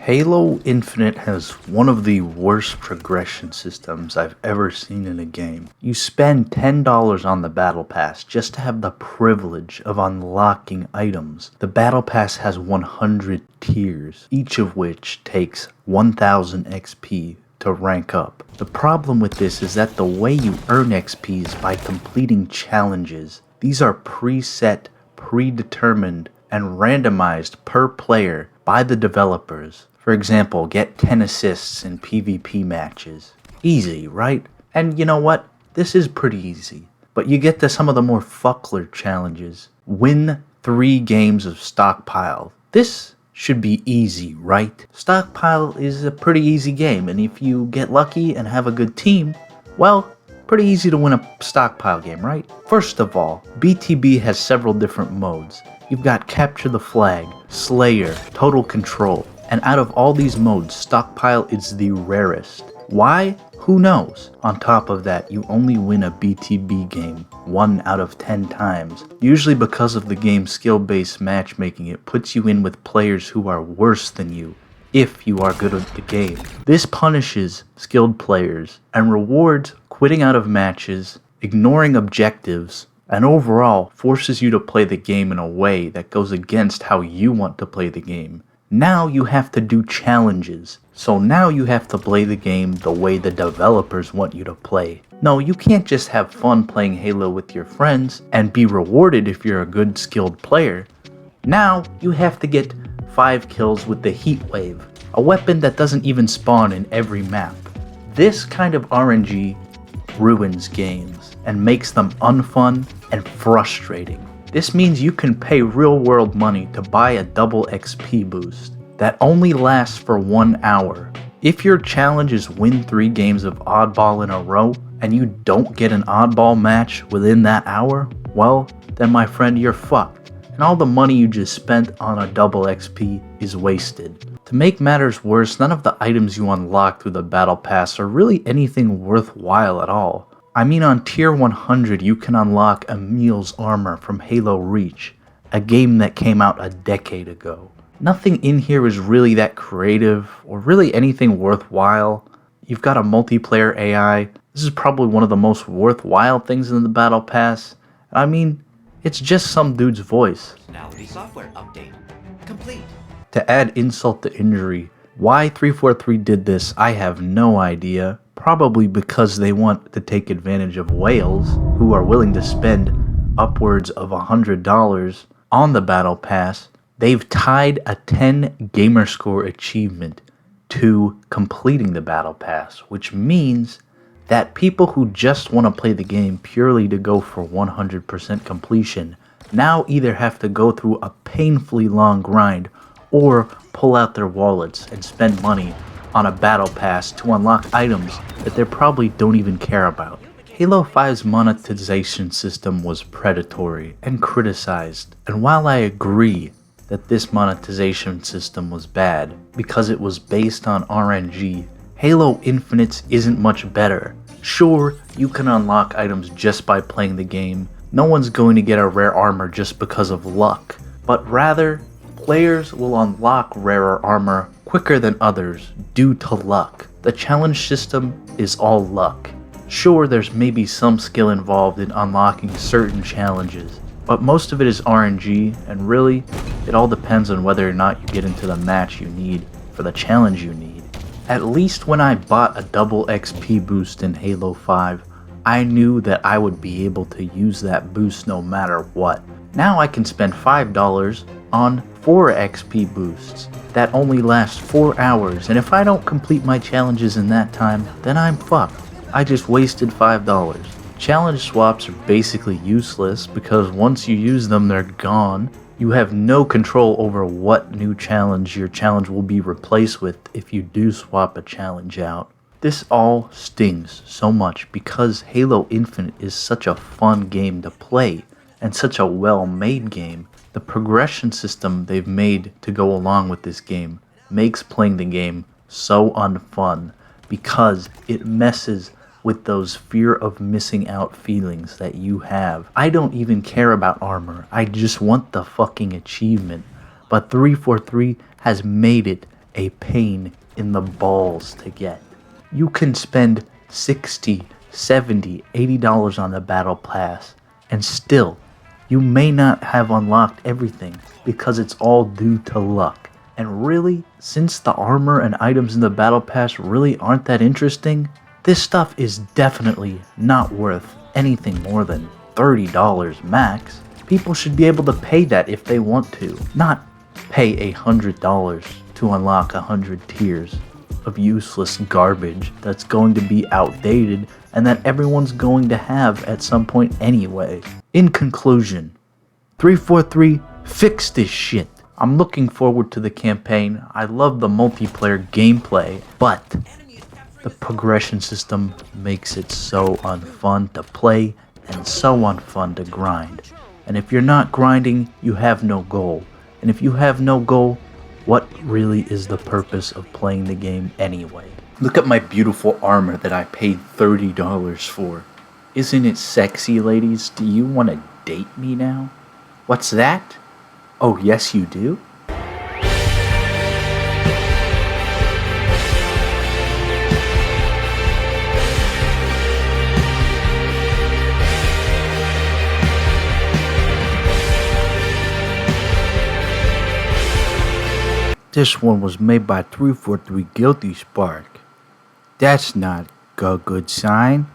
Halo Infinite has one of the worst progression systems I've ever seen in a game. You spend $10 on the Battle Pass just to have the privilege of unlocking items. The Battle Pass has 100 tiers, each of which takes 1000 XP to rank up. The problem with this is that the way you earn XP is by completing challenges. These are preset, predetermined, and randomized per player by the developers. For example, get 10 assists in PvP matches. Easy, right? And you know what? This is pretty easy. But you get to some of the more fuckler challenges. Win 3 games of Stockpile. This should be easy, right? Stockpile is a pretty easy game, and if you get lucky and have a good team, well, pretty easy to win a Stockpile game, right? First of all, BTB has several different modes. You've got Capture the Flag, Slayer, Total Control, and out of all these modes, Stockpile is the rarest. Why? Who knows? On top of that, you only win a BTB game 1 out of 10 times. Usually because of the game's skill-based matchmaking, it puts you in with players who are worse than you, if you are good at the game. This punishes skilled players and rewards quitting out of matches, ignoring objectives, and overall forces you to play the game in a way that goes against how you want to play the game. Now you have to do challenges, so now you have to play the game the way the developers want you to play. No, you can't just have fun playing Halo with your friends and be rewarded if you're a good skilled player. Now you have to get 5 kills with the Heat Wave, a weapon that doesn't even spawn in every map. This kind of RNG ruins games and makes them unfun and frustrating. This means you can pay real-world money to buy a double XP boost that only lasts for 1 hour. If your challenge is win 3 games of oddball in a row and you don't get an oddball match within that hour, well, then my friend, you're fucked, and all the money you just spent on a double XP is wasted. To make matters worse, none of the items you unlock through the Battle Pass are really anything worthwhile at all. I mean, on tier 100 you can unlock Emil's armor from Halo Reach, a game that came out a decade ago. Nothing in here is really that creative or really anything worthwhile. You've got a multiplayer AI. This is probably one of the most worthwhile things in the Battle Pass. I mean, it's just some dude's voice. Now the software update complete. To add insult to injury, why 343 did this, I have no idea. Probably because they want to take advantage of whales who are willing to spend upwards of $100 on the Battle Pass. They've tied a 10 gamerscore achievement to completing the Battle Pass, which means that people who just want to play the game purely to go for 100% completion now either have to go through a painfully long grind or pull out their wallets and spend money on a Battle Pass to unlock items that they probably don't even care about. Halo 5's monetization system was predatory and criticized, and while I agree that this monetization system was bad because it was based on RNG, Halo Infinite isn't much better. Sure, you can unlock items just by playing the game. No one's going to get a rare armor just because of luck, but rather, players will unlock rarer armor quicker than others due to luck. The challenge system is all luck. Sure, there's maybe some skill involved in unlocking certain challenges, but most of it is RNG, and really, it all depends on whether or not you get into the match you need for the challenge you need. At least when I bought a double XP boost in Halo 5, I knew that I would be able to use that boost no matter what. Now I can spend $5 on 4 XP boosts that only last 4 hours, and if I don't complete my challenges in that time, then I'm fucked. I just wasted $5. Challenge swaps are basically useless because once you use them, they're gone. You have no control over what new challenge your challenge will be replaced with if you do swap a challenge out. This all stings so much because Halo Infinite is such a fun game to play and such a well-made game. The progression system they've made to go along with this game makes playing the game so unfun because it messes with those fear of missing out feelings that you have. I don't even care about armor, I just want the fucking achievement. But 343 has made it a pain in the balls to get. You can spend $60, $70, $80 on the battle pass, and still, you may not have unlocked everything because it's all due to luck. And really, since the armor and items in the battle pass really aren't that interesting, this stuff is definitely not worth anything more than $30 max. People should be able to pay that if they want to, not pay $100 to unlock 100 tiers of useless garbage that's going to be outdated and that everyone's going to have at some point anyway. In conclusion, 343, fix this shit. I'm looking forward to the campaign. I love the multiplayer gameplay, but the progression system makes it so unfun to play and so unfun to grind. And if you're not grinding, you have no goal. And if you have no goal, what really is the purpose of playing the game anyway? Look at my beautiful armor that I paid $30 for. Isn't it sexy, ladies? Do you want to date me now? What's that? Oh, yes you do? This one was made by 343 Guilty Spark. That's not a good sign.